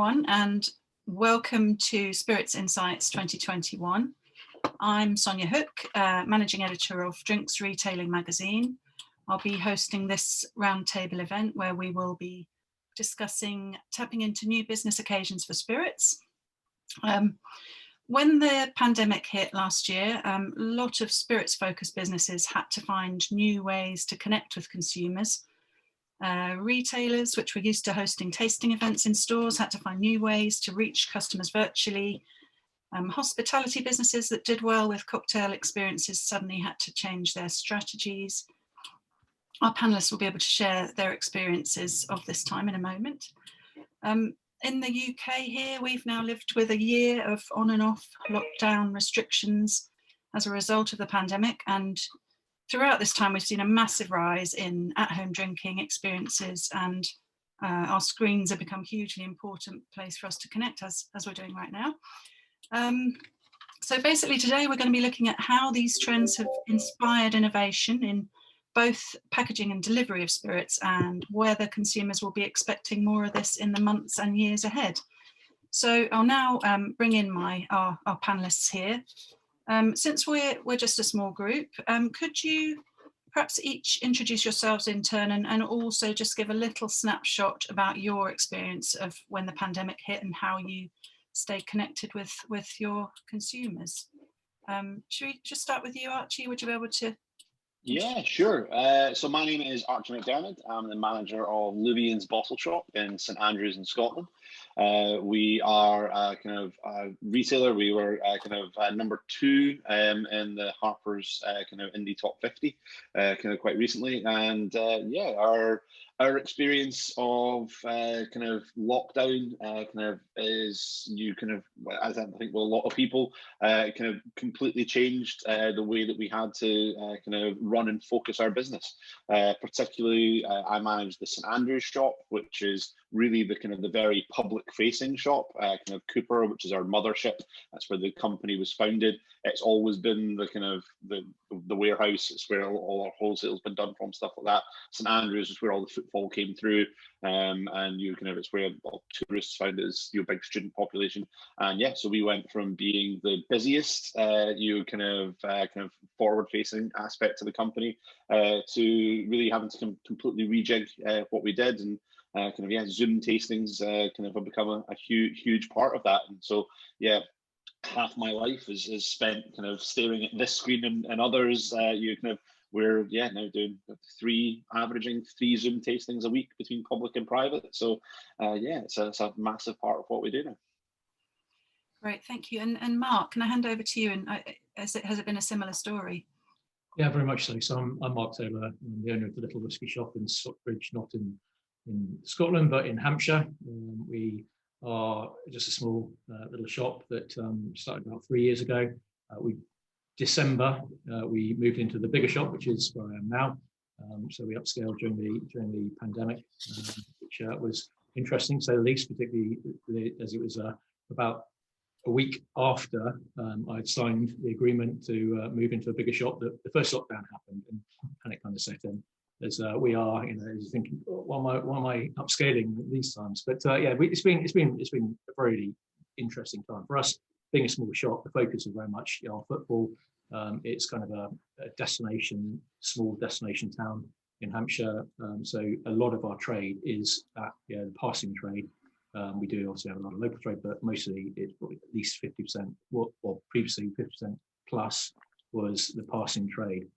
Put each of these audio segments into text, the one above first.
everyone, and welcome to Spirits Insights 2021. I'm Sonia Hook, Managing Editor of Drinks Retailing magazine. I'll be hosting this roundtable event where we will be discussing tapping into new business occasions for spirits. When the pandemic hit last year, a lot of spirits-focused businesses had to find new ways to connect with consumers. Retailers, which were used to hosting tasting events in stores, had to find new ways to reach customers virtually. Hospitality businesses that did well with cocktail experiences suddenly had to change their strategies. Our panelists will be able to share their experiences of this time in a moment. In the UK here, we've now lived with a year of on and off lockdown restrictions as a result of the pandemic, and throughout this time, we've seen a massive rise in at-home drinking experiences, and our screens have become a hugely important place for us to connect as we're doing right now. So basically today we're going to be looking at how these trends have inspired innovation in both packaging and delivery of spirits, and whether consumers will be expecting more of this in the months and years ahead. So I'll now bring in our panelists here. Since we're just a small group, could you perhaps each introduce yourselves in turn and also just give a little snapshot about your experience of when the pandemic hit and how you stay connected with your consumers? Should we just start with you, Archie? Would you be able to? Yeah, sure. So my name is Archie McDermott. I'm the manager of Luvian's Bottle Shop in St Andrews in Scotland. We are a kind of a retailer. We were kind of number 2 in the Harper's kind of Indie Top 50 kind of quite recently. And yeah, our experience of kind of lockdown kind of is as I think with a lot of people, kind of completely changed the way that we had to kind of run and focus our business. Particularly, I manage the St Andrews shop, which is really the kind of the very public facing shop, kind of Cooper, which is our mothership. That's where the company was founded. It's always been the kind of the warehouse. It's where all our wholesale's been done from, stuff like that. St Andrews is where all the footfall came through, and you kind of it's where tourists found your big student population. And yeah, so we went from being the busiest, kind of forward-facing aspect of the company, to really having to completely rejig what we did, and kind of yeah, Zoom tastings kind of have become a huge part of that. And so yeah, half my life is spent kind of staring at this screen and others. We're now doing averaging three Zoom tastings a week between public and private. So yeah, it's a massive part of what we do now. Great, thank you. And Mark, can I hand over to you? And has it been a similar story? Yeah, very much so. So I'm Mark Taylor. I'm the owner of the Little Whisky Shop in Stockbridge, not in Scotland, but in Hampshire. We are just a small little shop that started about 3 years ago. December, we moved into the bigger shop, which is where I am now. So we upscaled during the pandemic, which was interesting, to say the least, particularly as it was about a week after I'd signed the agreement to move into a bigger shop. The first lockdown happened and panic kind of set in. As we are, as thinking, why am I upscaling these times? But yeah, it's been a very interesting time for us. Being a small shop, the focus is very much our football. It's kind of a small destination town in Hampshire. So a lot of our trade is the passing trade. We do obviously have a lot of local trade, but mostly it's probably at least 50%, or previously 50% plus was the passing trade.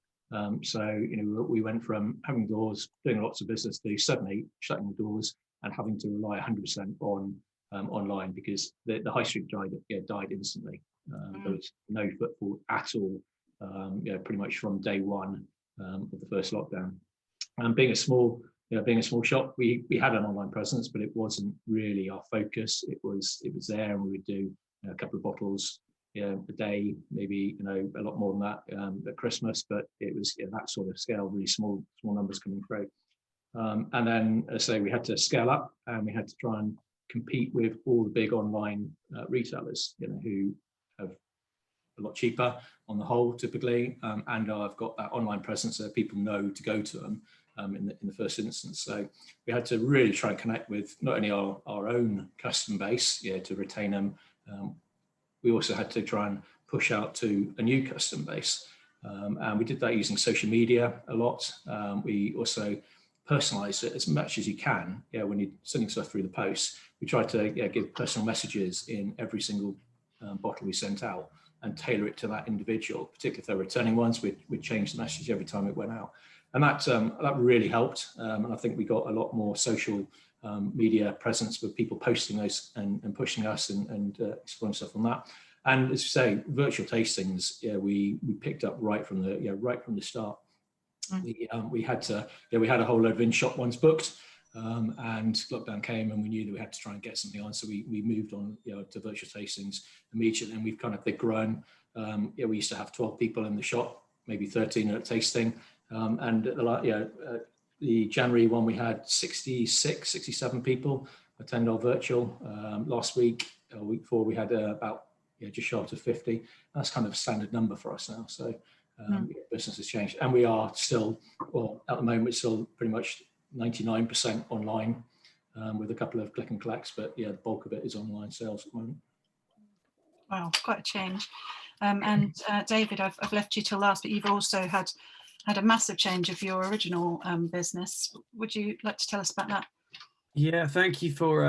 So we went from having doors, doing lots of business, to suddenly shutting the doors and having to rely 100% on online, because the high street died instantly. There was no footfall at all, pretty much from day one of the first lockdown. And being a small shop, we had an online presence, but it wasn't really our focus. It was there, and we would do a couple of bottles a day, maybe a lot more than that at Christmas, but it was that sort of scale, really small numbers coming through. And then, as I say, we had to scale up, and we had to try and compete with all the big online retailers, who have a lot cheaper on the whole, typically, and I've got that online presence so people know to go to them. in the first instance. So we had to really try and connect with not only our own customer base, to retain them. We also had to try and push out to a new customer base. And we did that using social media a lot. We also personalize it as much as you can. When you're sending stuff through the post, we try to give personal messages in every single bottle we sent out and tailor it to that individual, particularly if they're returning ones. We'd change the message every time it went out. And that really helped. And I think we got a lot more social media presence with people posting those and pushing us and exploring stuff on that. And as you say, virtual tastings, we picked up right from the start. We had a whole load of in-shop ones booked, and lockdown came, and we knew that we had to try and get something on. So we moved on, to virtual tastings immediately, and they've grown. We used to have 12 people in the shop, maybe 13 at tasting, and the January one we had 67 people attend our virtual. Last week, a week before, we had about just short of 50. That's kind of a standard number for us now. So business has changed, and we are still, at the moment, still pretty much 99% online, with a couple of click and collects, but the bulk of it is online sales at the moment. Wow, quite a change. And David, I've left you till last, but you've also had a massive change of your original business. Would you like to tell us about that? Yeah, thank you for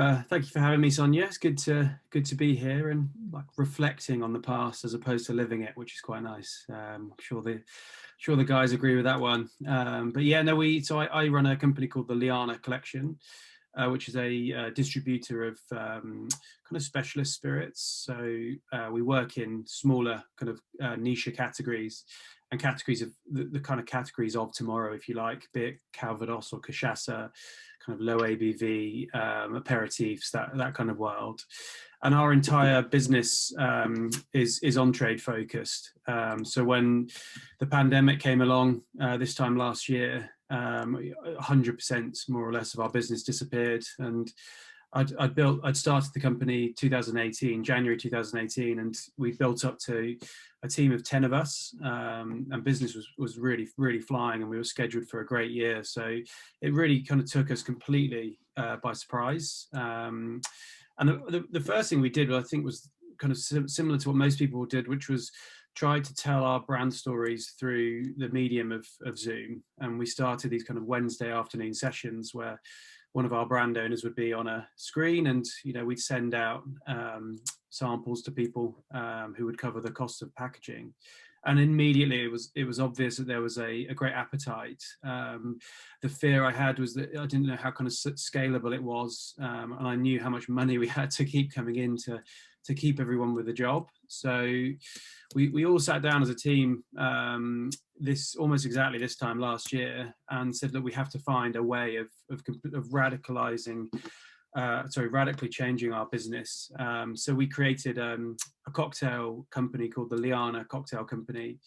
having me, Sonia. It's good to be here and reflecting on the past as opposed to living it, which is quite nice. I'm sure the guys agree with that one. But yeah, no, I run a company called the Theliana Collection, which is a distributor of kind of specialist spirits. So we work in smaller kind of niche categories, and categories of the kind of categories of tomorrow, if you like, be it Calvados or Cachaça, kind of low ABV, aperitifs, that kind of world. And our entire business is on trade focused. So when the pandemic came along this time last year, 100% more or less of our business disappeared. And I'd started the company January 2018, and we built up to a team of 10 of us, and business was really, really flying, and we were scheduled for a great year. So it really kind of took us completely by surprise. And the first thing we did, I think, was kind of similar to what most people did, which was try to tell our brand stories through the medium of Zoom. And we started these kind of Wednesday afternoon sessions where one of our brand owners would be on a screen, and we'd send out samples to people who would cover the cost of packaging. And immediately it was obvious that there was a great appetite. The fear I had was that I didn't know how kind of scalable it was, and I knew how much money we had to keep coming in to keep everyone with a job. So we all sat down as a team almost exactly this time last year and said that we have to find a way of radically changing our business. So we created a cocktail company called the Theliana Cocktail Company.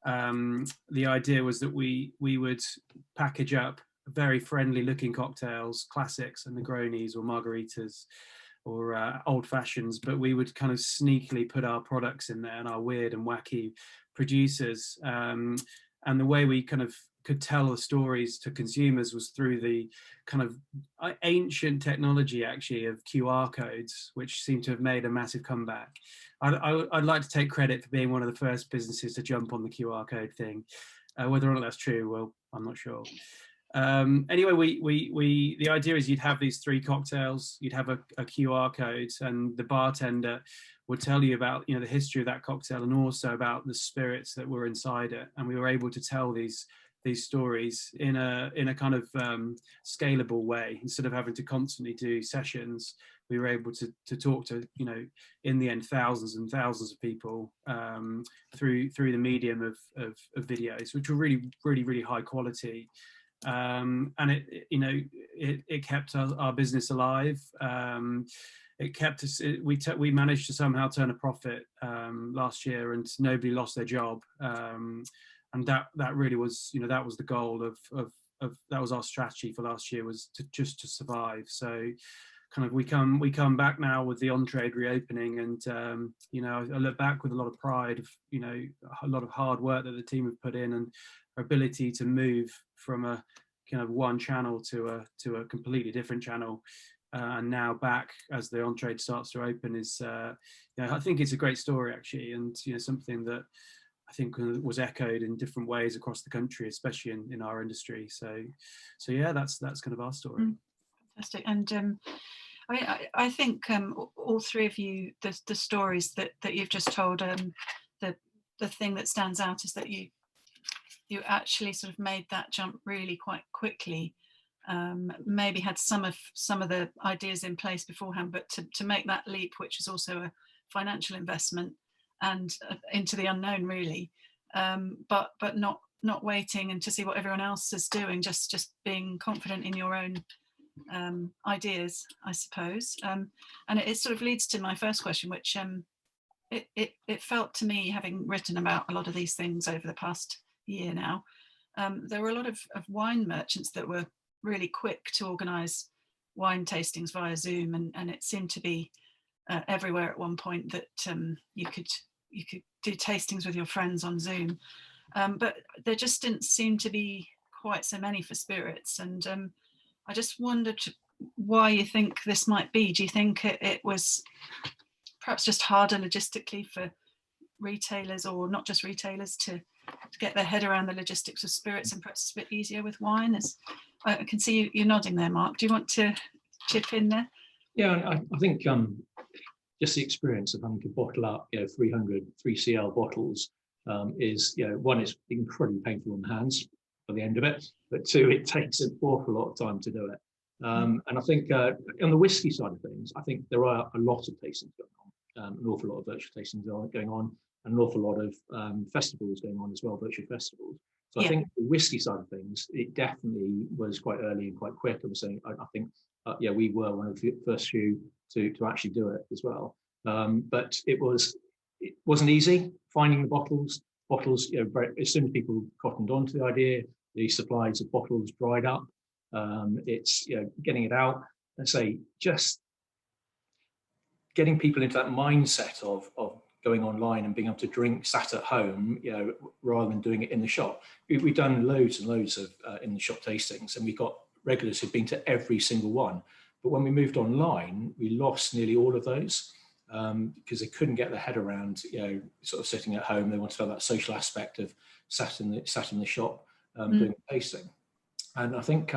The idea was that we would package up very friendly looking cocktails, classics and Negronis or margaritas or old fashions, but we would kind of sneakily put our products in there and our weird and wacky producers. And the way we kind of could tell the stories to consumers was through the kind of ancient technology, actually, of QR codes, which seem to have made a massive comeback. I'd like to take credit for being one of the first businesses to jump on the QR code thing. Whether or not that's true, well, I'm not sure. Anyway, the idea is you'd have these 3 cocktails, you'd have a QR code, and the bartender would tell you about the history of that cocktail and also about the spirits that were inside it. And we were able to tell these stories in a kind of scalable way. Instead of having to constantly do sessions, we were able to talk to in the end thousands and thousands of people through the medium of videos, which were really, really, really high quality. And it kept our business alive. It kept us. We managed to somehow turn a profit last year, and nobody lost their job. And that really was, that was the goal of that was our strategy for last year, was to survive. So kind of we come back now with the on-trade reopening, and I look back with a lot of pride of a lot of hard work that the team have put in, and our ability to move from a kind of one channel to a completely different channel, and now back as the on-trade starts to open is, I think it's a great story actually, and something that I think was echoed in different ways across the country, especially in our industry. So yeah, that's kind of our story. Fantastic. And I think all three of you, the stories that you've just told, the thing that stands out is that you actually sort of made that jump really quite quickly. Maybe had some of the ideas in place beforehand, but to make that leap, which is also a financial investment and into the unknown really, but not waiting and to see what everyone else is doing, just being confident in your own ideas, I suppose. And it sort of leads to my first question, which it felt to me, having written about a lot of these things over the past year now, there were a lot of wine merchants that were really quick to organise wine tastings via Zoom, and it seemed to be everywhere at one point that you could do tastings with your friends on Zoom, but there just didn't seem to be quite so many for spirits. And I just wondered why you think this might be. Do you think it was perhaps just harder logistically for retailers, or not just retailers, to get their head around the logistics of spirits, and perhaps it's a bit easier with wine? I can see you nodding there, Mark. Do you want to chip in there? Yeah, I think just the experience of having to bottle up 300 3CL bottles is, one, it's incredibly painful on the hands by the end of it, but two, it takes an awful lot of time to do it. And I think on the whiskey side of things, I think there are a lot of tastings going on, an awful lot of virtual tastings going on, and an awful lot of festivals going on as well, virtual festivals. So I think the whiskey side of things, it definitely was quite early and quite quick. I was saying, I think, we were one of the first few to actually do it as well. But it wasn't easy finding the bottles. As soon as people cottoned on to the idea, the supplies of bottles dried up. It's getting it out, and say just getting people into that mindset of going online and being able to drink sat at home, rather than doing it in the shop. We've done loads and loads of in the shop tastings, and we've got regulars who've been to every single one. But when we moved online, we lost nearly all of those because they couldn't get their head around, sort of sitting at home. They wanted to have that social aspect of sat in the shop doing the tasting. And I think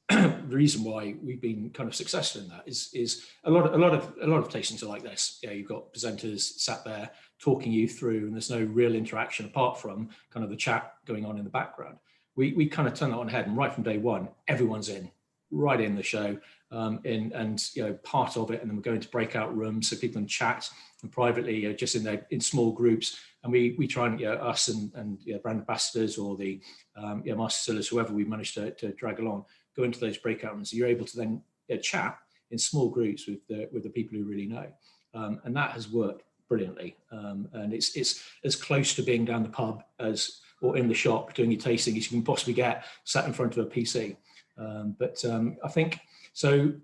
the reason why we've been kind of successful in that is a lot of tastings are like this. You've got presenters sat there talking you through, and there's no real interaction apart from kind of the chat going on in the background. We kind of turn that on its head, and right from day one, everyone's right in the show, and part of it, and then we're going to breakout rooms so people can chat and privately, just in small groups. And we try and us and brand ambassadors or the master distillers, whoever we managed to drag along, go into those breakout rooms. So you're able to then chat in small groups with the people who really know, and that has worked brilliantly. And it's as close to being down the pub or in the shop doing your tasting as you can possibly get, sat in front of a PC. But I think so.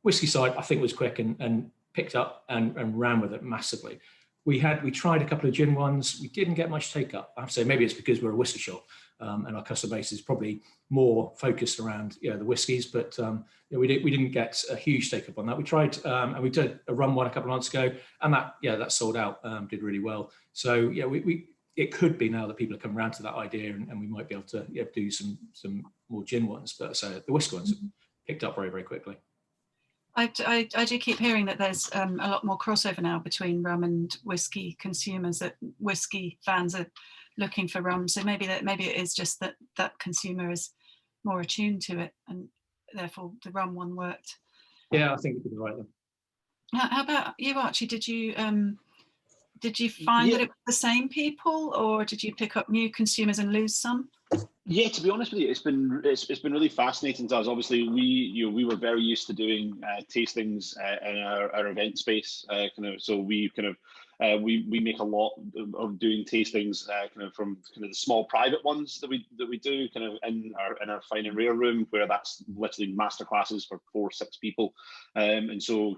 Whiskey side, I think, was quick and picked up and ran with it massively. We tried a couple of gin ones. We didn't get much take up. I have to say, maybe it's because we're a whiskey shop and our customer base is probably more focused around the whiskies. But we didn't get a huge take up on that. We tried and we did a rum one a couple of months ago, and that sold out. Did really well. So it could be now that people are coming around to that idea, and we might be able to do some more gin ones. But so the whiskey ones have picked up very, very quickly. I do keep hearing that there's a lot more crossover now between rum and whiskey consumers, that whiskey fans are looking for rum. So maybe it is just that consumer is more attuned to it, and therefore the rum one worked. Yeah, I think you could be right then. How about you, Archie? Did you find that it was the same people, or did you pick up new consumers and lose some? Yeah, to be honest with you, it's been really fascinating to us. Obviously, we were very used to doing tastings in our event space, so we make a lot of doing tastings from the small private ones that we do in our fine and rare room, where that's literally masterclasses for 4-6 people, and so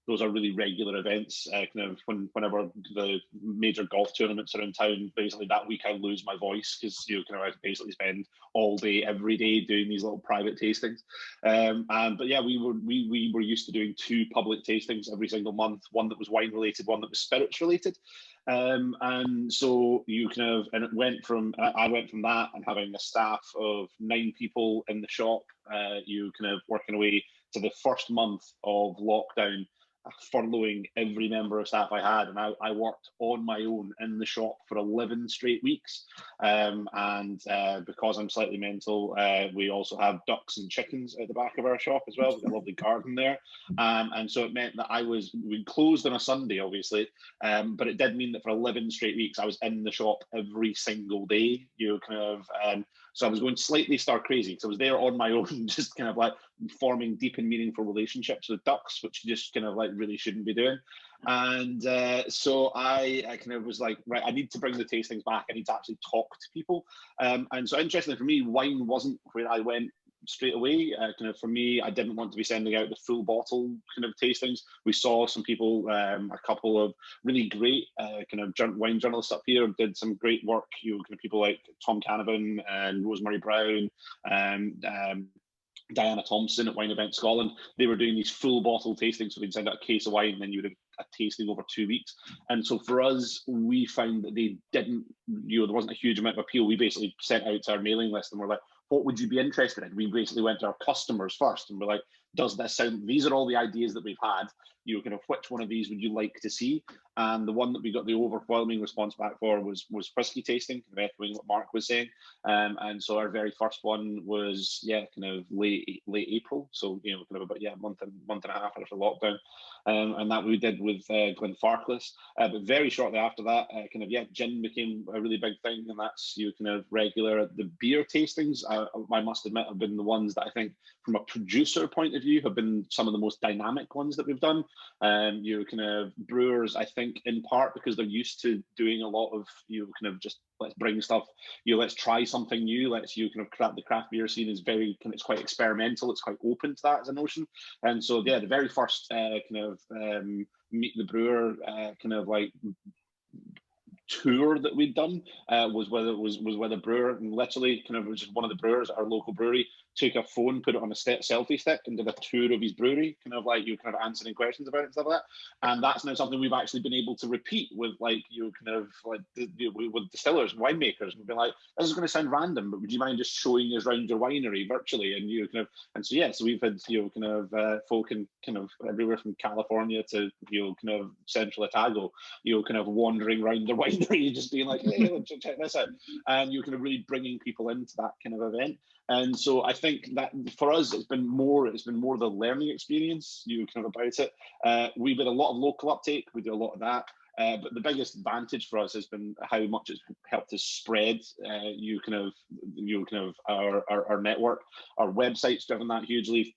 those are really regular events. Kind of whenever the major golf tournaments are in town, basically that week I lose my voice because kind of I basically spend all day every day doing these little private tastings. But yeah, we were used to doing 2 public tastings every single month, one that was wine related, one that was spirits related. And so and it went from, I went from that and having a staff of 9 people in the shop, kind of working away to the first month of lockdown, furloughing every member of staff I had, and I worked on my own in the shop for 11 straight weeks. Because I'm slightly mental, we also have ducks and chickens at the back of our shop as well. We've got a lovely garden there. And so it meant that we closed on a Sunday, obviously, but it did mean that for 11 straight weeks, I was in the shop every single day, so I was going slightly star crazy because I was there on my own, just kind of like forming deep and meaningful relationships with ducks, which you just kind of like really shouldn't be doing. And so I kind of was like, right, I need to bring the tastings back. I need to actually talk to people. And so interestingly for me, wine wasn't where I went straight away. Kind of for me, I didn't want to be sending out the full bottle kind of tastings. We saw some people, a couple of really great kind of wine journalists up here did some great work. Kind of people like Tom Canavan and Rosemary Brown, Diana Thompson at Wine Event Scotland. They were doing these full bottle tastings, so they'd send out a case of wine and then you would have a tasting over 2 weeks. And so for us, we found that they didn't, there wasn't a huge amount of appeal. We basically sent out to our mailing list and we're like, what would you be interested in? We basically went to our customers first and we're like, does this sound, these are all the ideas that we've had, kind of which one of these would you like to see? And the one that we got the overwhelming response back for was whiskey tasting, kind of echoing what Mark was saying. And so our very first one was, kind of late April. So, kind of about, a month and a half after lockdown. And that we did with Glenfarclas. But very shortly after that, gin became a really big thing. And that's, kind of regular. The beer tastings, I must admit, have been the ones that I think from a producer point of view have been some of the most dynamic ones that we've done. Kind of brewers, I think, in part because they're used to doing a lot of kind of just let's bring stuff, let's try something new, let's kind of the craft beer scene is very it's quite experimental, it's quite open to that as a notion. And so the very first kind of meet the brewer kind of like tour that we'd done was with a brewer, and literally kind of was just one of the brewers at our local brewery took a phone, put it on a selfie stick and did a tour of his brewery, kind of like kind of answering questions about it and stuff like that. And that's now something we've actually been able to repeat with like kind of like with distillers and winemakers. We've been like, this is going to sound random, but would you mind just showing us around your winery virtually? And kind of, and so so we've had kind of folk in kind of everywhere from California to kind of Central Otago, kind of wandering around the winery, just being like, hey, let's check this out, and kind of really bringing people into that kind of event. And so I think that for us, it's been more the learning experience, kind of about it. We did a lot of local uptake. We do a lot of that. But the biggest advantage for us has been how much it's helped us spread kind of our network. Our website's driven that hugely.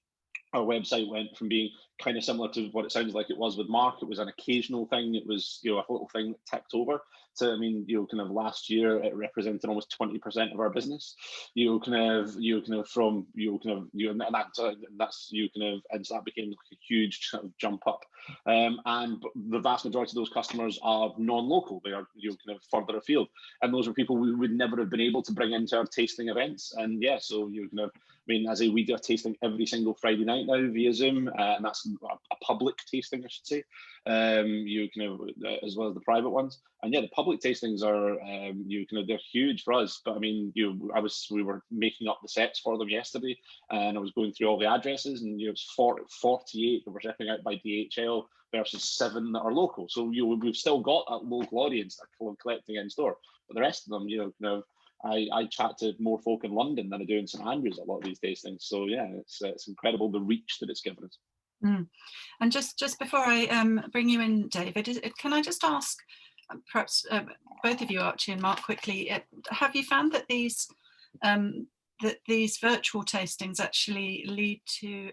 Our website went from being kind of similar to what it sounds like it was with Mark. It was an occasional thing. It was, a little thing that ticked over. So, I mean, kind of last year, it represented almost 20% of our business. And so that became like a huge kind of jump up. And the vast majority of those customers are non-local. They are, kind of further afield. And those are people we would never have been able to bring into our tasting events. And so kind of, I mean, as we do a tasting every single Friday night now via Zoom, and that's a public tasting, I should say, kind of as well as the private ones. And the public tastings are, kind of, they're huge for us. But I mean, we were making up the sets for them yesterday, and I was going through all the addresses, and it's 48 that we're shipping out by DHL versus 7 that are local. So we've still got that local audience that are collecting in store, but the rest of them, kind of. I chat to more folk in London than I do in St Andrews at a lot of these tastings. So it's incredible the reach that it's given us. And just before I bring you in, David, can I just ask, perhaps both of you, Archie and Mark, quickly, have you found that these virtual tastings actually lead to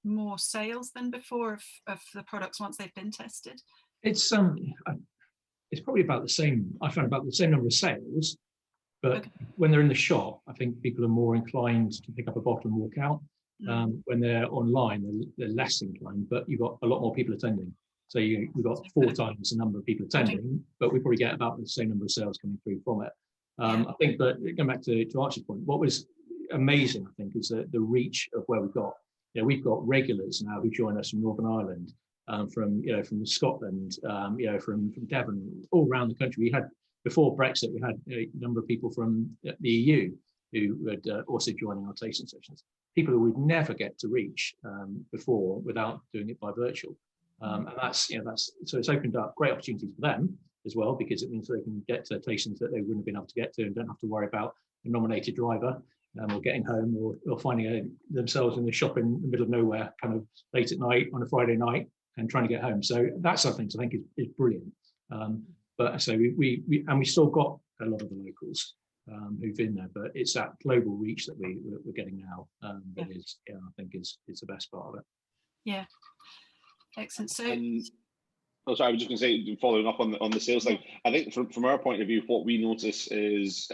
more sales than before of the products once they've been tested? It's probably about the same. I found about the same number of sales. But when they're in the shop, I think people are more inclined to pick up a bottle and walk out. When they're online, they're less inclined, but you've got a lot more people attending. So we've got 4 times the number of people attending, but we probably get about the same number of sales coming through from it. I think, but going back to Archie's point, what was amazing, I think, is the reach of where we've got. We've got regulars now who join us from Northern Ireland, from Scotland, from Devon, all around the country. We had, before Brexit, we had a number of people from the EU who would also joining our tasting sessions. People who we'd never get to reach before without doing it by virtual. And that's so it's opened up great opportunities for them as well, because it means they can get to tastings that they wouldn't have been able to get to and don't have to worry about a nominated driver or getting home or finding themselves in the shop in the middle of nowhere kind of late at night on a Friday night and trying to get home. So that's something I think is brilliant. But so we still got a lot of the locals who've been there, but it's that global reach that we're getting now that is, I think is the best part of it. Yeah, excellent. So, oh, sorry, I was just going to say, following up on the sales thing. I think from our point of view, what we notice is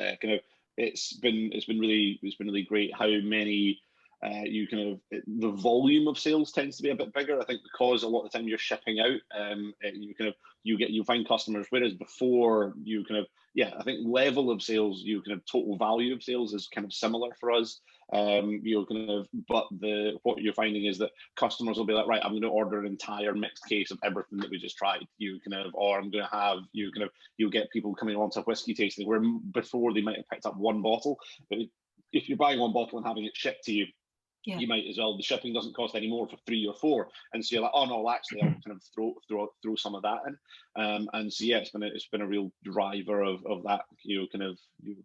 it's been really great how many. The volume of sales tends to be a bit bigger. I think because a lot of the time you're shipping out, you find customers. Whereas before I think level of sales, total value of sales is kind of similar for us. But what you're finding is that customers will be like, right, I'm going to order an entire mixed case of everything that we just tried. Or I'm going to have you'll get people coming onto whiskey tasting where before they might have picked up one bottle, but if you're buying one bottle and having it shipped to you. Yeah. You might as well. The shipping doesn't cost any more for 3 or 4, and so you're like, oh no, actually, I'll kind of throw some of that in. And so it's been a real driver of that,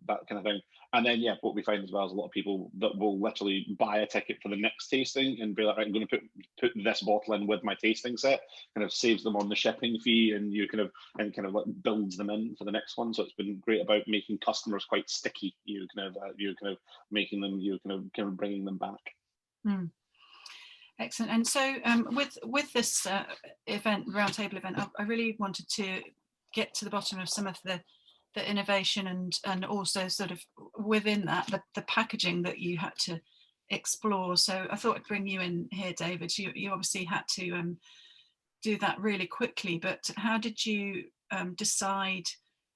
that kind of thing. And then what we find as well is a lot of people that will literally buy a ticket for the next tasting and be like, right, I'm going to put this bottle in with my tasting set. Kind of saves them on the shipping fee, and builds them in for the next one. So it's been great about making customers quite sticky. Making them bringing them back. Excellent. And so with this event, Roundtable event, I really wanted to get to the bottom of some of the innovation and also sort of within that the packaging that you had to explore. So I thought I'd bring you in here, David. You obviously had to do that really quickly, but how did you decide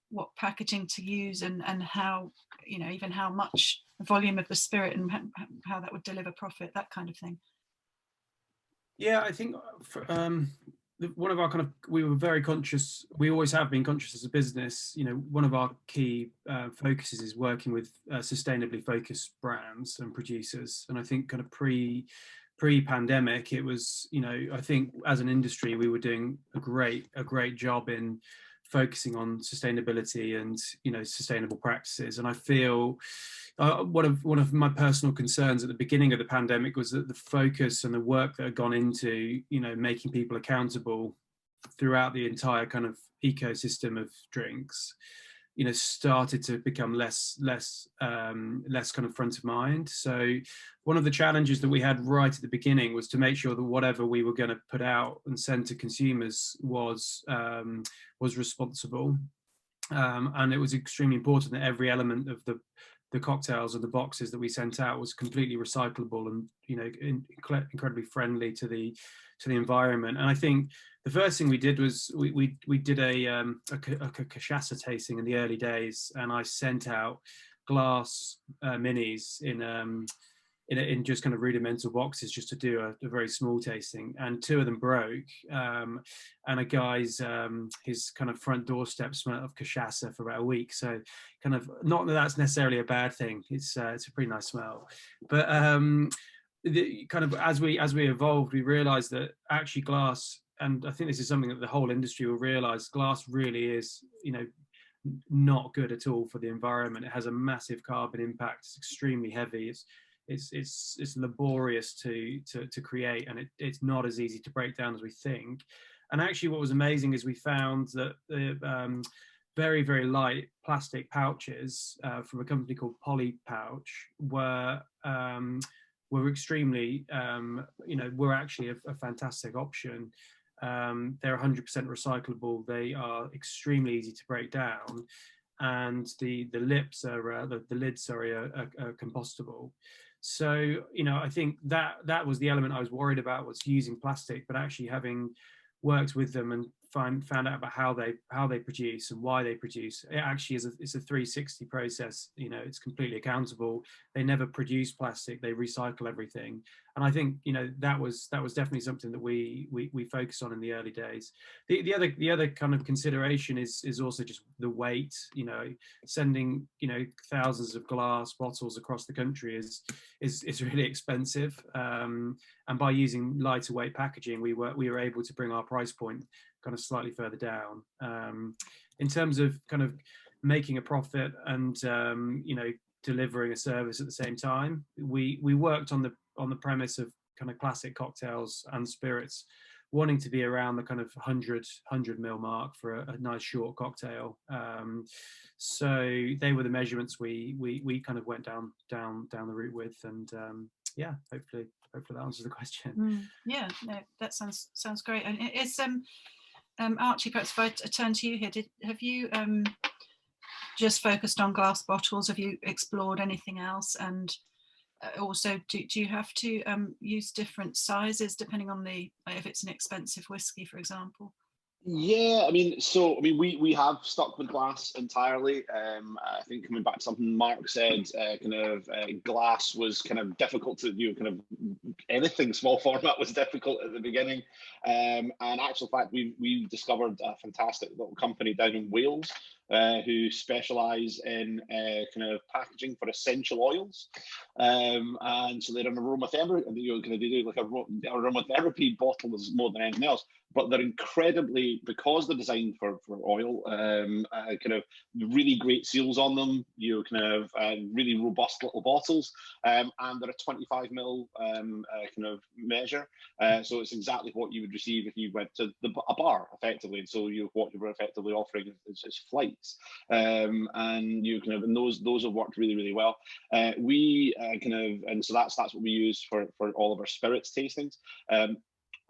what packaging to use and how, even how much volume of the spirit and how that would deliver profit, that kind of thing? Yeah, I think one of our we were very conscious, we always have been conscious as a business, one of our key focuses is working with sustainably focused brands and producers. And I think kind of pre-pandemic, it was, I think as an industry, we were doing a great job in focusing on sustainability and sustainable practices. And I feel one of my personal concerns at the beginning of the pandemic was that the focus and the work that had gone into making people accountable throughout the entire kind of ecosystem of drinks started to become less kind of front of mind. So one of the challenges that we had right at the beginning was to make sure that whatever we were going to put out and send to consumers was responsible, and it was extremely important that every element of the cocktails and the boxes that we sent out was completely recyclable and incredibly friendly to the environment. And I think the first thing we did was we did a cachaça tasting in the early days, and I sent out glass minis in just kind of rudimental boxes just to do a very small tasting, and 2 of them broke, and a guy's his kind of front doorstep smelled of cachaça for about a week. So kind of, not that that's necessarily a bad thing, it's a pretty nice smell, but kind of as we evolved, we realized that actually glass, and I think this is something that the whole industry will realize, glass really is not good at all for the environment. It has a massive carbon impact, it's extremely heavy, it's laborious to create, and it's not as easy to break down as we think. And actually what was amazing is we found that the very, very light plastic pouches from a company called Poly Pouch were extremely, were actually a fantastic option. They're 100% recyclable. They are extremely easy to break down. and the lips are the lids, sorry, are compostable. So, you know, I think that was the element I was worried about, was using plastic, but actually having worked with them and found out about how they produce and why they produce. It actually is it's a 360 process. You know, it's completely accountable. They never produce plastic. They recycle everything. And I think, you know, that was definitely something that we focused on in the early days. The other kind of consideration is also just the weight. You know, sending, you know, thousands of glass bottles across the country is really expensive. And by using lighter weight packaging, we were able to bring our price point kind of slightly further down. In terms of kind of making a profit and you know, delivering a service at the same time, we worked on the premise of kind of classic cocktails and spirits wanting to be around the kind of 100 ml mark for a nice short cocktail. So they were the measurements we kind of went down the route with, and yeah, hopefully that answers the question. Yeah, no, that sounds great. And it's Archie, perhaps if I turn to you here, have you just focused on glass bottles? Have you explored anything else? And also, do you have to use different sizes depending on if it's an expensive whiskey, for example? Yeah, I mean, we have stuck with glass entirely. I think coming back to something Mark said, glass was kind of difficult to do. Kind of anything small format was difficult at the beginning. And actual fact, we discovered a fantastic little company down in Wales who specialise in kind of packaging for essential oils. And so they're an aromatherapy. They do like a aromatherapy bottle is more than anything else. But they're incredibly, because they're designed for oil, kind of really great seals on them. You kind of really robust little bottles, and they're a 25 ml kind of measure. So it's exactly what you would receive if you went to a bar, effectively. And so what you were effectively offering is flights, and you kind of, and those have worked really, really well. And so that's what we use for all of our spirits tastings.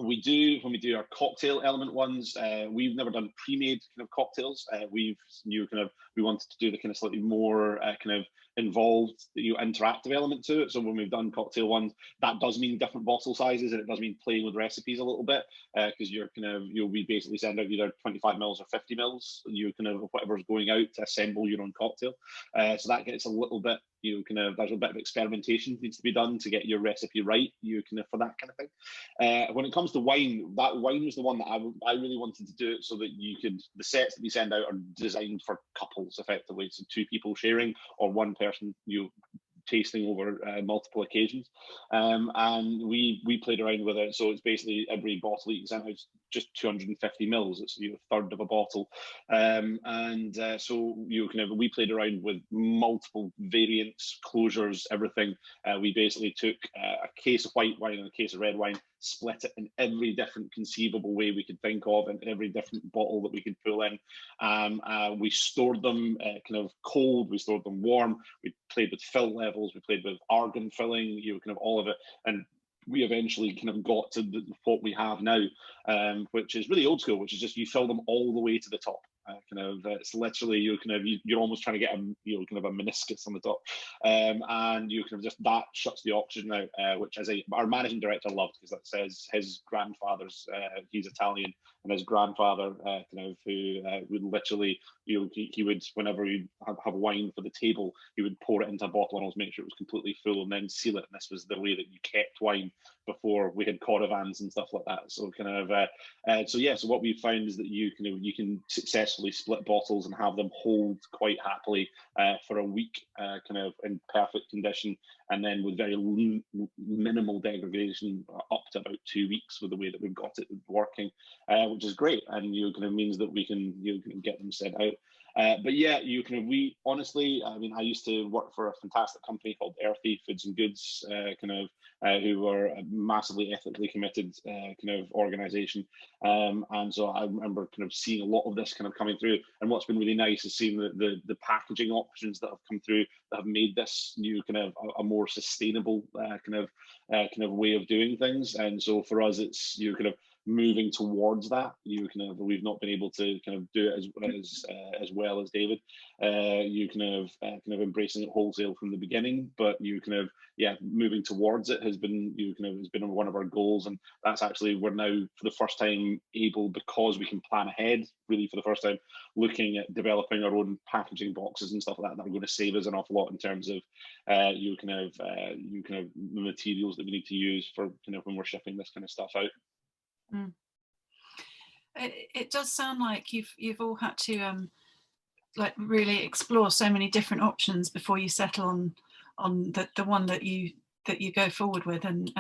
When we do our cocktail element ones, we've never done pre-made kind of cocktails. We wanted to do the kind of slightly more kind of involved, interactive element to it. So when we've done cocktail ones, that does mean different bottle sizes, and it does mean playing with recipes a little bit, because we basically send out either 25 mils or 50 mils, whatever's going out to assemble your own cocktail. So that gets a little bit, there's a bit of experimentation needs to be done to get your recipe right, for that kind of thing. When it comes to wine, that wine was the one that I really wanted to do it so that the sets that we send out are designed for couples, effectively, so 2 people sharing or 1 person tasting over multiple occasions. And we played around with it. So it's basically every bottle you can send out is just 250 mils. It's a third of a bottle. So we played around with multiple variants, closures, everything. We basically took a case of white wine and a case of red wine, split it in every different conceivable way we could think of, and every different bottle that we could pull in. We stored them kind of cold, we stored them warm, we played with fill levels, we played with argon filling, kind of all of it. And we eventually kind of got to what we have now, which is really old school, which is just you fill them all the way to the top. It's literally you're almost trying to get a meniscus on the top, and that shuts the oxygen out, which our managing director loved, because that says his grandfather's he's Italian, and his grandfather who would literally he would, whenever he'd have wine for the table, he would pour it into a bottle and always make sure it was completely full and then seal it. And this was the way that you kept wine before we had caravans and stuff like that. So so what we found is that you can successfully split bottles and have them hold quite happily for a week, in perfect condition, and then with very minimal degradation up to about 2 weeks with the way that we've got it working, which is great, and means that we can get them sent out. But yeah, we honestly, I used to work for a fantastic company called Earthy Foods and Goods, who were a massively ethically committed organization, and so I remember seeing a lot of this coming through. And what's been really nice is seeing the packaging options that have come through that have made this new a more sustainable way of doing things. And so for us, it's moving towards that. We've not been able to kind of do it as well as David. You kind of embracing it wholesale from the beginning, but moving towards it has been one of our goals, and that's actually, we're now for the first time able, because we can plan ahead, really for the first time, looking at developing our own packaging boxes and stuff like that that are going to save us an awful lot in terms of the materials that we need to use for when we're shipping this kind of stuff out. Mm. It does sound like you've all had to like really explore so many different options before you settle on the one that you go forward with, and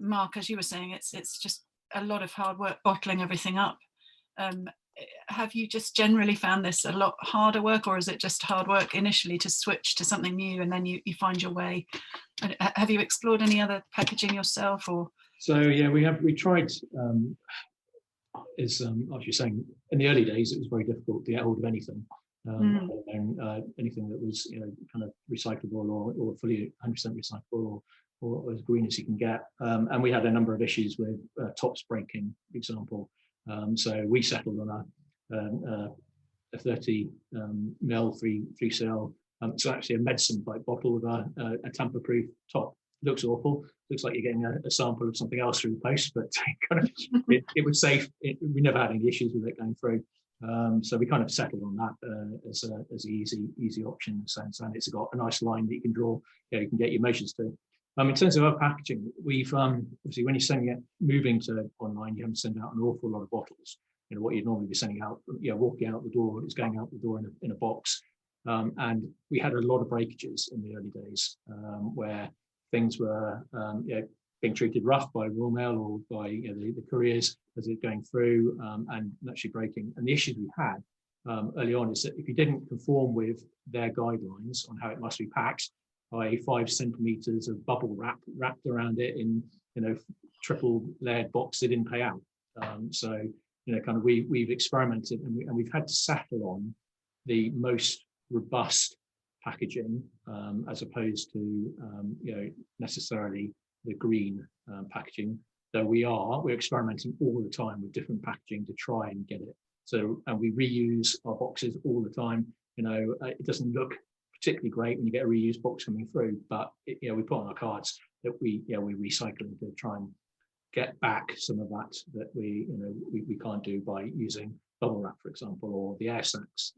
Mark, as you were saying, it's just a lot of hard work bottling everything up. Have you just generally found this a lot harder work, or is it just hard work initially to switch to something new and then you find your way? Have you explored any other packaging yourself, or? So yeah, we tried. As you're saying, in the early days, it was very difficult to get hold of anything, anything that was kind of recyclable or fully 100% recyclable or as green as you can get. And we had a number of issues with tops breaking, for example. So we settled on a 30 ml 3cl. So actually a medicine type bottle with a tamper-proof top. Looks awful. Looks like you're getting a sample of something else through the post, but it was safe. We never had any issues with it going through. So we kind of settled on that as an easy option in a sense, and it's got a nice line that you can draw. You can get your measures to. In terms of our packaging, we've obviously when you're moving to online, you have to send out an awful lot of bottles. What you'd normally be sending out, walking out the door, is going out the door in a box. And we had a lot of breakages in the early days where things were being treated rough by Royal Mail or by the couriers as it's going through and actually breaking. And the issues we had early on is that if you didn't conform with their guidelines on how it must be packed, by 5 centimeters of bubble wrap wrapped around it in triple layered box, they didn't pay out. So we've experimented and we've had to settle on the most robust packaging as opposed to necessarily the green packaging. Though we're experimenting all the time with different packaging to try and get it. So, and we reuse our boxes all the time. It doesn't look particularly great when you get a reused box coming through, but we put on our cards that we're recycling to try and get back some of that we can't do by using bubble wrap, for example, or the air sacs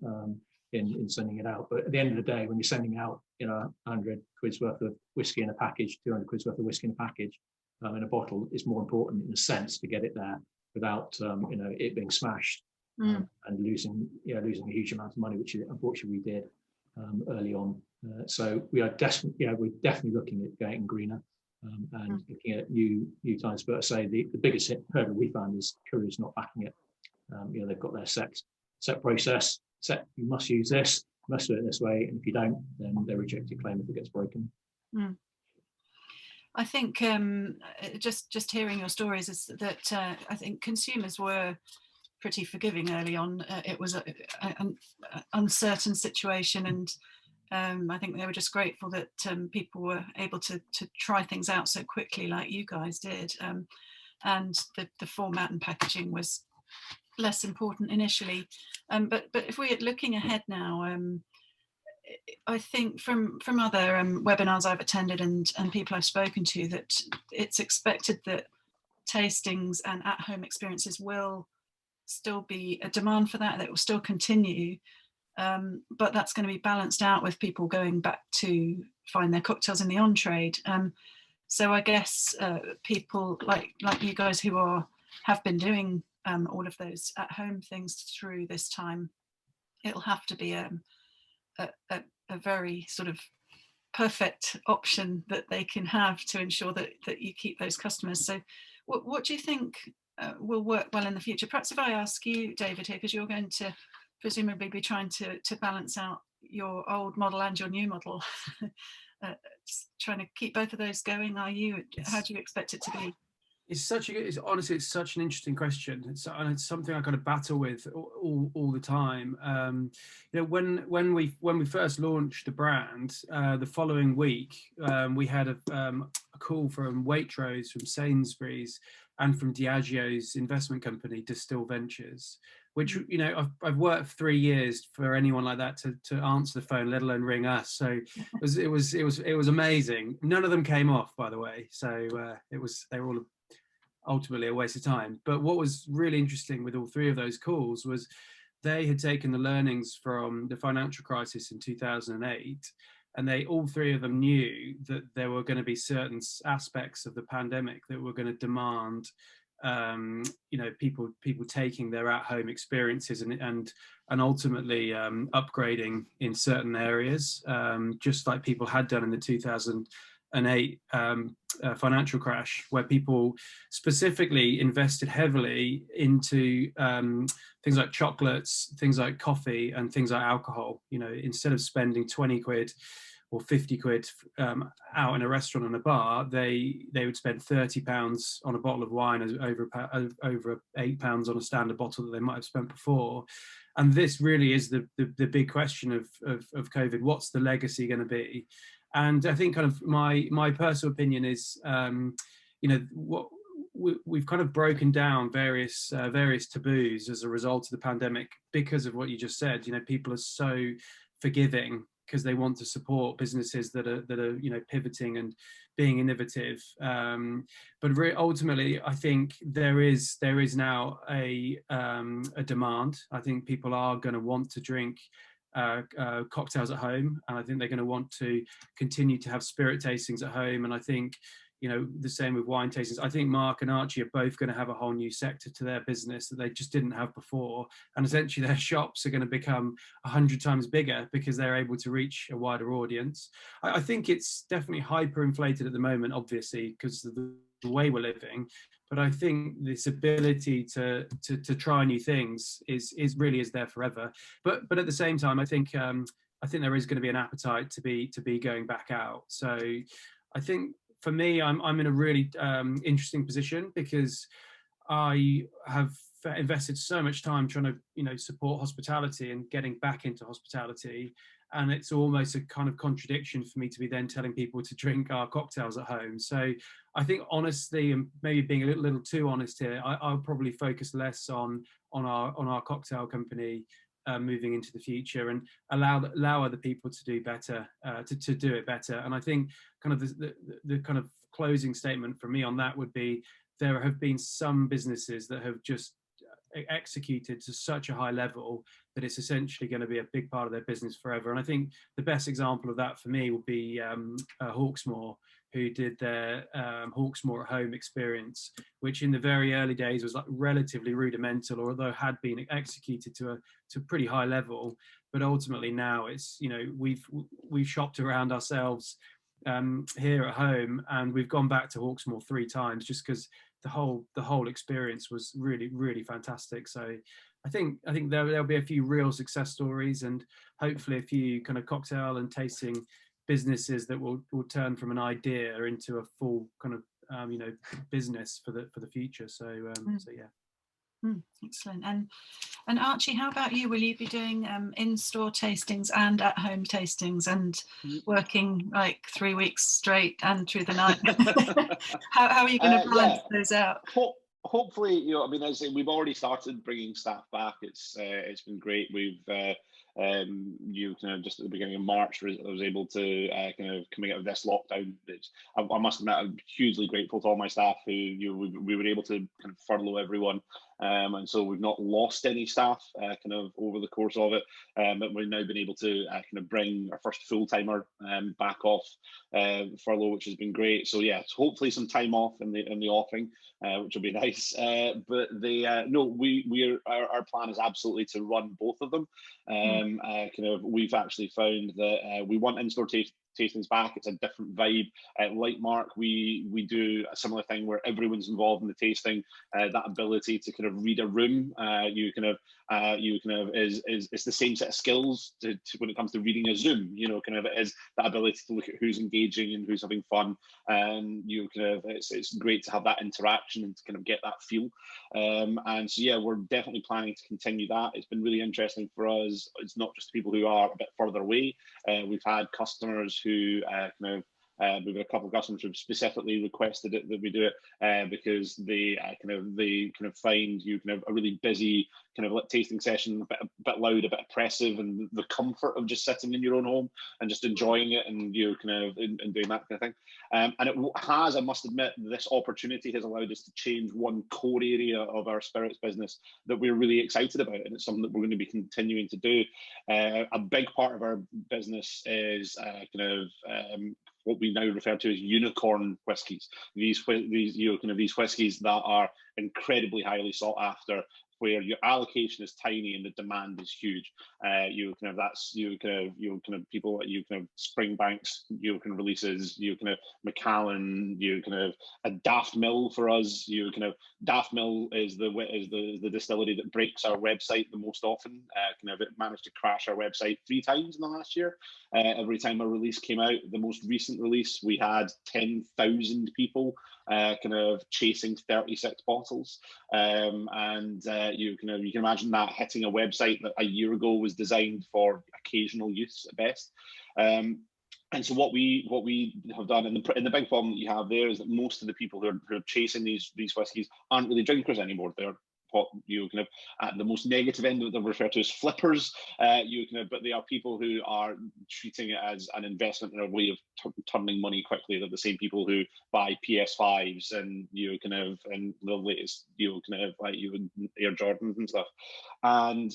in sending it out. But at the end of the day, when you're sending out 100 quid's worth of whiskey in a package, 200 quid's worth of whiskey in a package in a bottle, it's more important in a sense to get it there without it being smashed and losing a huge amount of money, which unfortunately we did early on. So we're definitely looking at getting greener and looking at new times. But I say the biggest hurdle we found is couriers not backing it. They've got their set process. You must use this, you must do it this way, and if you don't, then they reject your claim if it gets broken. I think just hearing your stories is that I think consumers were pretty forgiving early on. It was an uncertain situation, and I think they were just grateful that people were able to try things out so quickly like you guys did, and the format and packaging was less important initially, but if we're looking ahead now, I think from other webinars I've attended and people I've spoken to, that it's expected that tastings and at-home experiences will still be a demand for that will still continue, but that's going to be balanced out with people going back to find their cocktails in the on-trade. So I guess people like you guys who have been doing all of those at-home things through this time, it'll have to be a very sort of perfect option that they can have to ensure that you keep those customers. So what do you think will work well in the future? Perhaps if I ask you, David, here, because you're going to presumably be trying to balance out your old model and your new model, just trying to keep both of those going. How do you expect it to be? It's honestly, it's such an interesting question. And it's something I kind of battle with all the time. You know, when we first launched the brand, the following week, we had a call from Waitrose, from Sainsbury's, and from Diageo's investment company, Distill Ventures, which, you know, I've worked 3 years for anyone like that to answer the phone, let alone ring us. So it was amazing. None of them came off, by the way. So they were all ultimately a waste of time. But what was really interesting with all 3 of those calls was they had taken the learnings from the financial crisis in 2008, and they all 3 of them knew that there were going to be certain aspects of the pandemic that were going to demand you know, people taking their at-home experiences and ultimately upgrading in certain areas, just like people had done in the 2008 financial crash, where people specifically invested heavily into things like chocolates, things like coffee, and things like alcohol. You know, instead of spending 20 quid or 50 quid out in a restaurant and a bar, they would spend £30 on a bottle of wine, over £8 on a standard bottle that they might have spent before. And this really is the big question of COVID. What's the legacy going to be? And I think kind of my personal opinion is, you know, what we've kind of broken down various taboos as a result of the pandemic because of what you just said. You know, people are so forgiving because they want to support businesses that are you know, pivoting and being innovative. But ultimately, I think there is now a demand. I think people are going to want to drink cocktails at home, and I think they're going to want to continue to have spirit tastings at home. And I think, you know, the same with wine tastings. I think Mark and Archie are both going to have a whole new sector to their business that they just didn't have before, and essentially their shops are going to become 100 times bigger because they're able to reach a wider audience. I think it's definitely hyperinflated at the moment, obviously, because of the way we're living. But I think this ability to try new things is really there forever. But at the same time, I think there is going to be an appetite to be going back out. So I think for me, I'm in a really interesting position because I have invested so much time trying to, you know, support hospitality and getting back into hospitality. And it's almost a kind of contradiction for me to be then telling people to drink our cocktails at home. So I think, honestly, and maybe being a little too honest here, I'll probably focus less on our cocktail company moving into the future, and allow other people to do better, to do it better. And I think kind of the kind of closing statement for me on that would be, there have been some businesses that have just executed to such a high level that it's essentially going to be a big part of their business forever. And I think the best example of that for me would be Hawksmoor, who did their Hawksmoor at home experience, which in the very early days was like relatively rudimental, although had been executed to a pretty high level. But ultimately now it's, you know, we've shopped around ourselves here at home, and we've gone back to Hawksmoor 3 times just because the whole experience was really fantastic. So I think there'll be a few real success stories, and hopefully a few kind of cocktail and tasting businesses that will turn from an idea into a full kind of you know, business for the future. So so yeah. Excellent. And Archie, how about you? Will you be doing in-store tastings and at-home tastings, and working like 3 weeks straight and through the night? how are you going to balance those out? Hopefully, you know, I mean, as we've already started bringing staff back. It's been great. We've you kind of just at the beginning of March, I was able to kind of coming out of this lockdown. I must admit, I'm hugely grateful to all my staff who we were able to kind of furlough everyone, and so we've not lost any staff kind of over the course of it. But we've now been able to kind of bring our first full timer back off furlough, which has been great. So yeah, hopefully some time off in the offing, which will be nice. But our plan is absolutely to run both of them. We've actually found that we want in-store tastings back. It's a different vibe. Like Mark, we do a similar thing where everyone's involved in the tasting. That ability to kind of read a room, it's the same set of skills to when it comes to reading a Zoom. You know, kind of it is that ability to look at who's engaging and who's having fun, and it's great to have that interaction and to kind of get that feel. And so yeah, we're definitely planning to continue that. It's been really interesting for us. It's not just people who are a bit further away. We've had customers who we've got a couple of customers who've specifically requested it, that we do it because they find you kind of a really busy kind of tasting session a bit loud, a bit oppressive, and the comfort of just sitting in your own home and just enjoying it and and doing that kind of thing. And it has, I must admit, this opportunity has allowed us to change one core area of our spirits business that we're really excited about, and it's something that we're going to be continuing to do. A big part of our business is what we now refer to as unicorn whiskies. These whiskies that are incredibly highly sought after, where your allocation is tiny and the demand is huge. People like Springbank's releases, Macallan, a Daft Mill for us. Daft Mill is the distillery that breaks our website the most often. It managed to crash our website 3 times in the last year. Every time a release came out, the most recent release, we had 10,000 people chasing 36 bottles, you can imagine that hitting a website that a year ago was designed for occasional use at best. And so what we have done, and the big problem that you have there is that most of the people who are chasing these whiskies aren't really drinkers anymore. They're what at the most negative end of them refer to as flippers, but they are people who are treating it as an investment and a way of turning money quickly. They're the same people who buy PS5s and and the latest like Air Jordans and stuff. And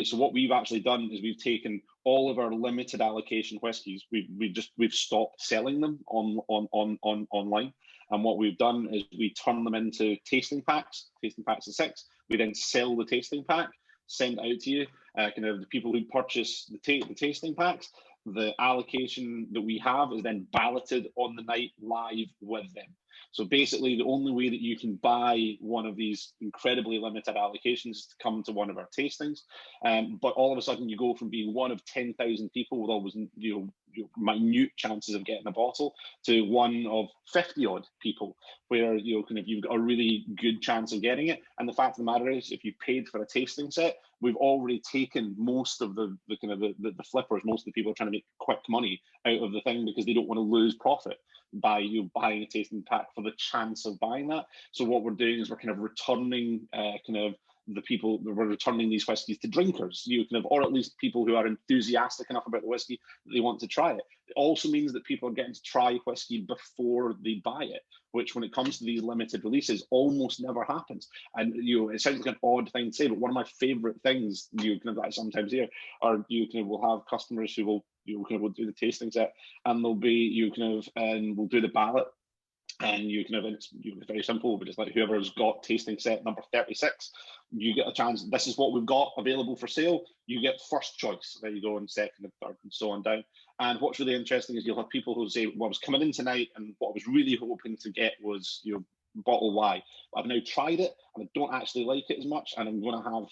so what we've actually done is we've taken all of our limited allocation whiskies, we've stopped selling them online. And what we've done is we turn them into tasting packs of 6. We then sell the tasting pack, send it out to you. The people who purchase the tasting packs, the allocation that we have is then balloted on the night live with them. So basically, the only way that you can buy one of these incredibly limited allocations is to come to one of our tastings. But all of a sudden, you go from being one of 10,000 people with always minute chances of getting a bottle to one of 50 odd people, where you've got a really good chance of getting it. And the fact of the matter is, if you paid for a tasting set, we've already taken most of the flippers. Most of the people are trying to make quick money out of the thing because they don't want to lose profit by buying a tasting pack for the chance of buying that. So what we're doing is we're kind of returning we're returning these whiskies to drinkers, or at least people who are enthusiastic enough about the whiskey that they want to try it. It also means that people are getting to try whiskey before they buy it, which when it comes to these limited releases almost never happens. And it sounds like an odd thing to say, but one of my favorite things that I sometimes hear are we'll have customers who will we'll do the tasting set, and they'll be and we'll do the ballot. And it's very simple, but it's like whoever's got tasting set number 36, you get a chance. This is what we've got available for sale. You get first choice. There you go, and second and third, and so on down. And what's really interesting is you'll have people who say, "Well, I was coming in tonight, and what I was really hoping to get was bottle Y. I've now tried it, and I don't actually like it as much, and I'm going to have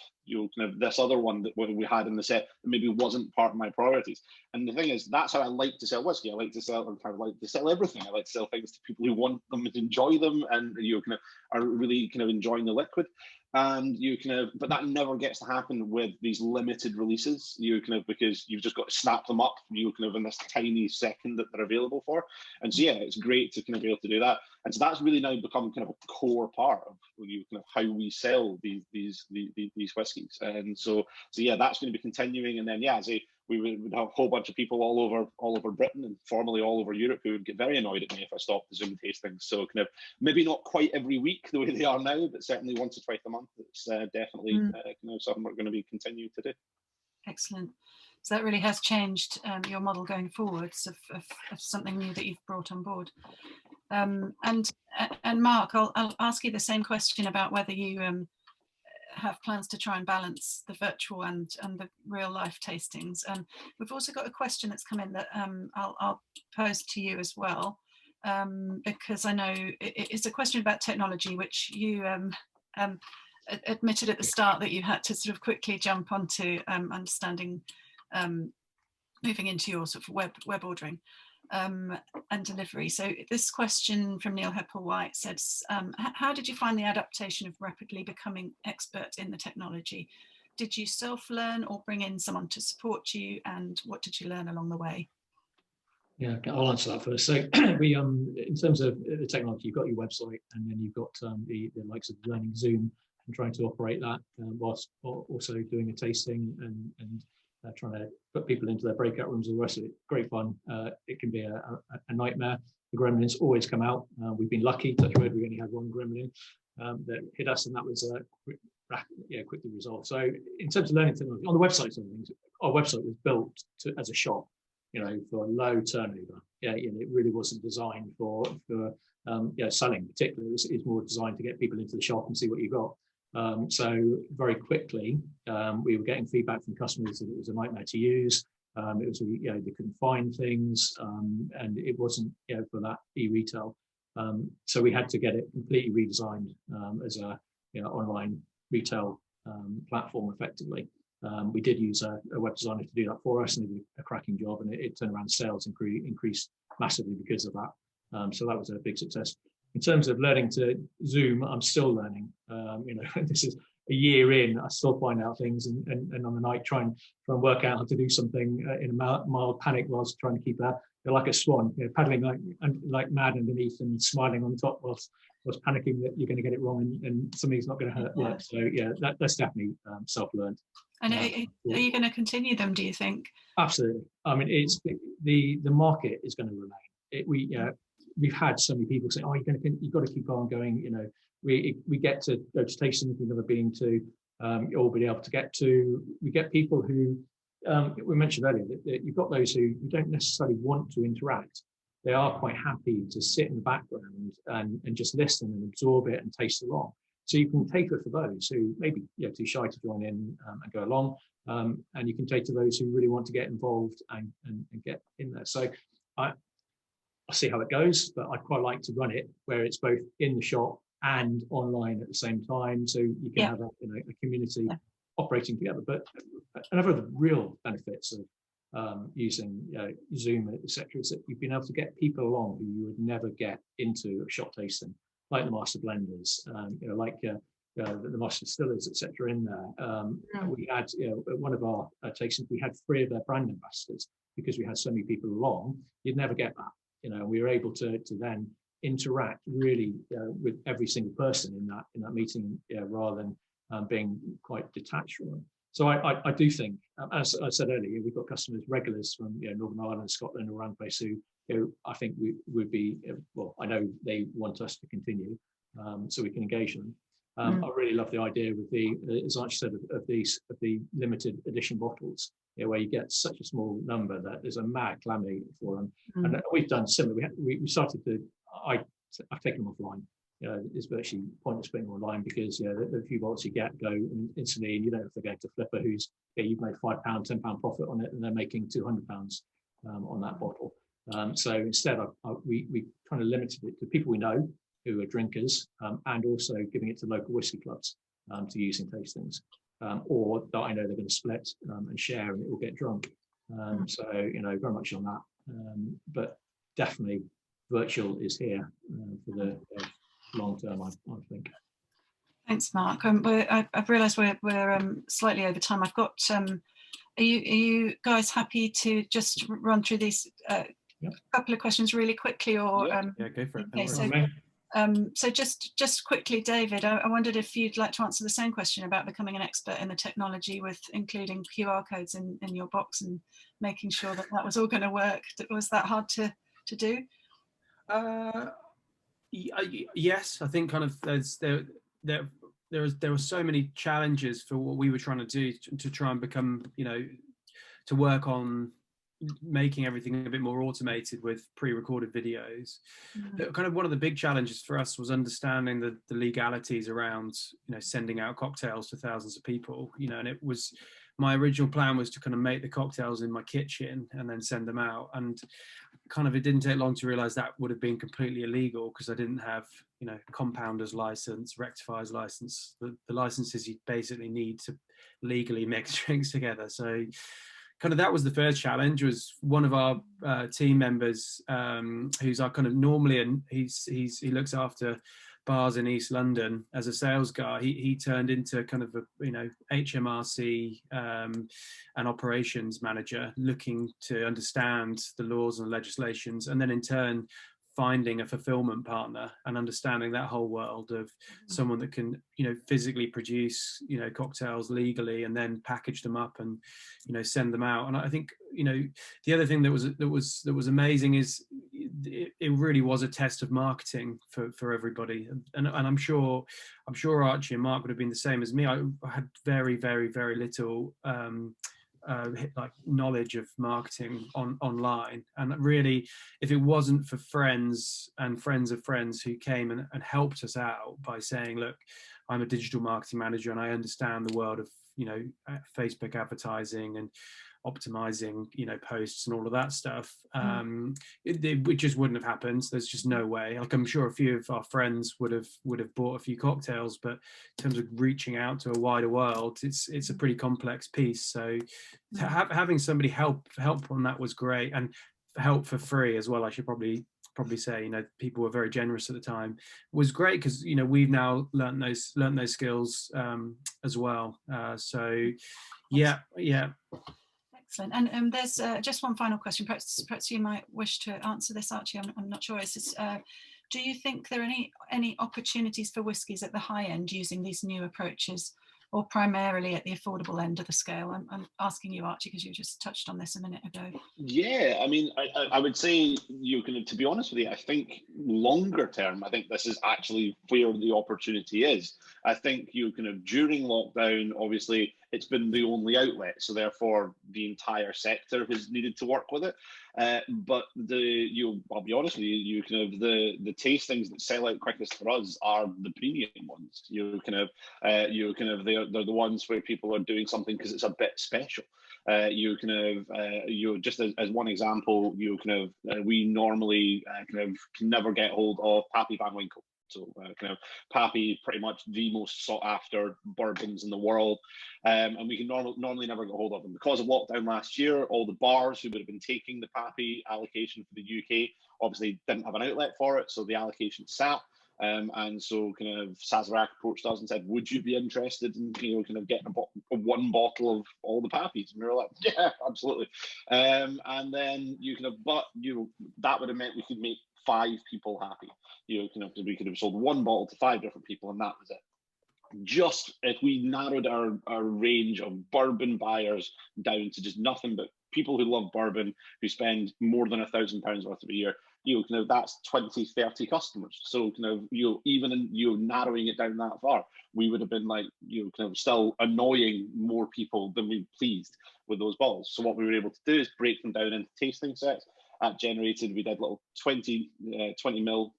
this other one that we had in the set that maybe wasn't part of my priorities." And the thing is, that's how I like to sell whiskey. I like to sell everything. I like to sell things to people who want them, to enjoy them, and are really enjoying the liquid. And but that never gets to happen with these limited releases. Because you've just got to snap them up. In this tiny second that they're available for. And so yeah, it's great to be able to do that. And so that's really now become a core part of how we sell these whiskies. And so yeah, that's going to be continuing. And then yeah, we would have a whole bunch of people all over Britain and formerly all over Europe who would get very annoyed at me if I stopped the Zoom tastings. So maybe not quite every week the way they are now, but certainly once or twice a month. It's definitely something we're going to be continuing to do. Excellent. So that really has changed your model going forwards of something new that you've brought on board. And Mark, I'll ask you the same question about whether you have plans to try and balance the virtual and the real life tastings. We've also got a question that's come in that I'll pose to you as well, because I know it's a question about technology, which you admitted at the start that you had to sort of quickly jump onto understanding, moving into your sort of web ordering and delivery. So this question from Neil Hepple-White says, how did you find the adaptation of rapidly becoming expert in the technology? Did you self-learn or bring in someone to support you, and what did you learn along the way? Yeah, I'll answer that first. So we, in terms of the technology, you've got your website, and then you've got the likes of learning Zoom and trying to operate that whilst also doing a tasting and trying to put people into their breakout rooms and the rest of it. Great fun. It can be a nightmare. The gremlins always come out. We've been lucky, touch wood, we only had one gremlin that hit us, and that was quickly resolved. So in terms of learning technology, on the website side of things, our website was built as a shop, for low turnover. It really wasn't designed for selling particularly. It's more designed to get people into the shop and see what you got. So very quickly, we were getting feedback from customers that it was a nightmare to use. It was, they couldn't find things, and it wasn't, for that e-retail. So we had to get it completely redesigned as a, online retail platform effectively. We did use a web designer to do that for us, and they did a cracking job, and it turned around sales increased massively because of that. So that was a big success. In terms of learning to Zoom, I'm still learning. This is a year in, I still find out things, and on the night try and work out how to do something in a mild panic whilst trying to keep they're like a swan, paddling like mad underneath and smiling on top whilst panicking that you're going to get it wrong and something's not going to work. So that's definitely self-learned. And are you going to continue them, do you think? Absolutely. I mean, it's the market is going to remain. We've had so many people say, "Oh, you've got to keep on going." We get to go to tastings we've never been to, or been able to get to. We get people who we mentioned earlier that you've got those who don't necessarily want to interact. They are quite happy to sit in the background and just listen and absorb it and taste along. So you can cater for those who maybe too shy to join in and go along, and you can cater to those who really want to get involved and get in there. So I'll see how it goes, but I'd quite like to run it where it's both in the shop and online at the same time, so you can have a community operating together. But another of the real benefits of using Zoom, etc., is that you've been able to get people along who you would never get into a shop tasting, like the master blenders, like the master distillers, etc. in there. We had one of our tastings, we had 3 of their brand ambassadors because we had so many people along. You'd never get that. We were able to then interact really with every single person in that meeting, rather than being quite detached from them. So I do think, as I said earlier, we've got customers, regulars from Northern Ireland, Scotland, around the place who I think we would be, I know they want us to continue, so we can engage them. I really love the idea with as Archie said, of the limited edition bottles, where you get such a small number that there's a mad clamour for them. And we've done similar. We started to. I've taken them offline. It's virtually pointless putting them online because the few bottles you get go instantly, and you don't have to go to Flipper, who's you've made £5, £10 profit on it, and they're making £200 on that bottle. So instead, we kind of limited it to people we know who are drinkers, and also giving it to local whiskey clubs to use in tastings, or that I know they're going to split and share, and it will get drunk. So very much on that, but definitely virtual is here for the long term, I think. Thanks, Mark. I've realised we're slightly over time. I've got. Are you guys happy to just run through these couple of questions really quickly, or go for it. Okay, so just quickly, David, I wondered if you'd like to answer the same question about becoming an expert in the technology, with including QR codes in your box and making sure that was all going to work. Was that hard to do? Yes, I think kind of there were so many challenges for what we were trying to do to try and become, to work on making everything a bit more automated with pre-recorded videos. Kind of one of the big challenges for us was understanding the legalities around, sending out cocktails to thousands of people, and it was, my original plan was to kind of make the cocktails in my kitchen and then send them out. And kind of, it didn't take long to realize that would have been completely illegal, because I didn't have, compounder's license, rectifier's license, the licenses you basically need to legally mix drinks together. So kind of that was the first challenge. Was one of our team members, who's our kind of normally, and he looks after bars in East London as a sales guy. He turned into kind of a HMRC and operations manager, looking to understand the laws and legislations, and then in turn finding a fulfillment partner and understanding that whole world of someone that can, physically produce, cocktails legally and then package them up and, send them out. And I think, the other thing that was amazing is it really was a test of marketing for everybody. And I'm sure Archie and Mark would have been the same as me. I had very, very, very little like knowledge of marketing online, and really, if it wasn't for friends and friends of friends who came and helped us out by saying, look, I'm a digital marketing manager and I understand the world of Facebook advertising and optimizing posts and all of that stuff, it just wouldn't have happened. There's just no way. Like, I'm sure a few of our friends would have bought a few cocktails, but in terms of reaching out to a wider world, it's a pretty complex piece. So having somebody help on that was great, and help for free as well, I should probably say. People were very generous at the time, was great, because we've now learned those skills as well. So yeah. Excellent. And there's just one final question. Perhaps you might wish to answer this, Archie. I'm not sure. Do you think there are any opportunities for whiskies at the high end using these new approaches, or primarily at the affordable end of the scale? I'm asking you, Archie, because you just touched on this a minute ago. Yeah, I mean, I would say, to be honest with you, I think longer term, I think this is actually where the opportunity is. I think during lockdown, obviously, it's been the only outlet, so therefore the entire sector has needed to work with it. But I'll be honest with you, the tastings that sell out quickest for us are the premium ones. They're the ones where people are doing something because it's a bit special. Just as one example, we normally can never get hold of Pappy Van Winkle. So Pappy, pretty much the most sought after bourbons in the world, and we can normally never get hold of them because of lockdown last year. All the bars who would have been taking the Pappy allocation for the UK obviously didn't have an outlet for it, so the allocation sat. And so Sazerac approached us and said, would you be interested in getting one bottle of all the Pappies? And we were like, yeah, absolutely. And then that would have meant we could make 5 people happy. We could have sold one bottle to 5 different people, and that was it. Just if we narrowed our range of bourbon buyers down to just nothing but people who love bourbon, who spend more than £1,000 worth of a year, that's 20, 30 customers. So even in narrowing it down that far, we would have been like still annoying more people than we pleased with those bottles. So what we were able to do is break them down into tasting sets. That generated, we did little 20 ml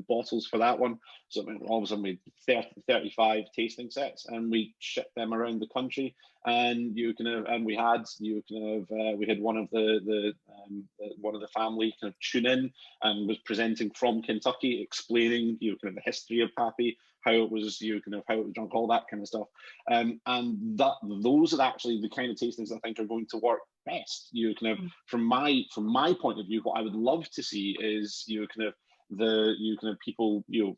bottles for that one. So all of a sudden we had 35 tasting sets, and we shipped them around the country. And we had one of the family tune in and was presenting from Kentucky, explaining the history of Pappy, how it was how it was drunk, all that kind of stuff. And those are actually the kind of tastings I think are going to work best. From my point of view, what I would love to see is people these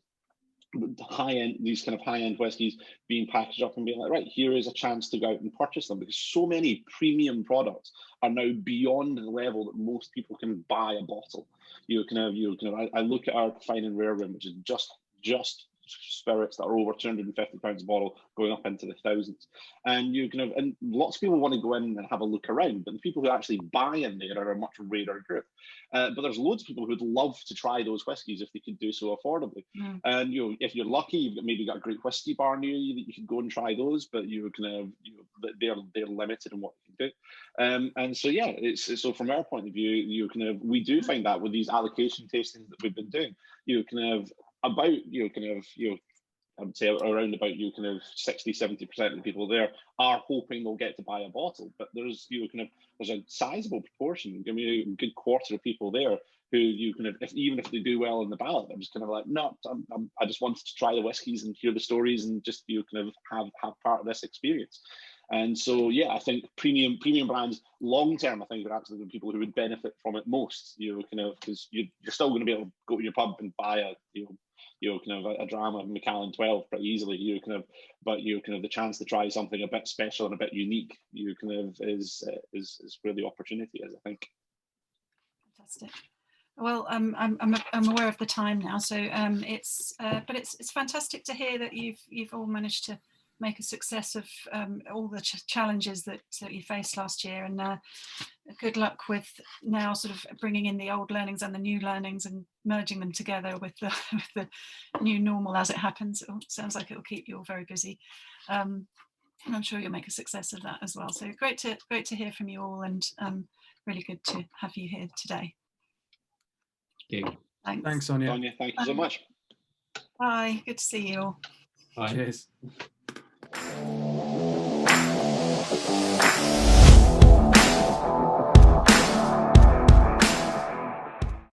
high end whiskies being packaged up and being like, right, here is a chance to go out and purchase them, because so many premium products are now beyond the level that most people can buy a bottle. I look at our fine and rare room, which is just spirits that are over £250 a bottle, going up into the thousands. And you kind of, and lots of people want to go in and have a look around, but the people who actually buy in there are a much rarer group. But there's loads of people who would love to try those whiskies if they could do so affordably. And if you're lucky, you've maybe got a great whiskey bar near you that you can go and try those, but you kind of they're limited in what you can do. And so yeah, so from our point of view, we do find that with these allocation tastings that we've been doing, I would say around about 60-70% of the people there are hoping they'll get to buy a bottle, but there's there's a sizable proportion, a good quarter of people there who even if they do well in the ballot, they're just kind of like, no, I just wanted to try the whiskies and hear the stories and just have part of this experience. And so yeah, I think premium brands long term, I think, are actually the people who would benefit from it most. Because you're still going to be able to go to your pub and buy a a dram of Macallan 12 pretty easily. But the chance to try something a bit special and a bit unique, is where the opportunity is, I think. Fantastic. Well, I'm aware of the time now, so but it's fantastic to hear that you've all managed to make a success of all the challenges that you faced last year, and good luck with now sort of bringing in the old learnings and the new learnings and merging them together with the new normal as it happens. It sounds like it'll keep you all very busy, and I'm sure you'll make a success of that as well. So great to hear from you all, and really good to have you here today. Thanks, Sonia. Sonia, thank you so much. Bye. Good to see you all. Bye. Cheers.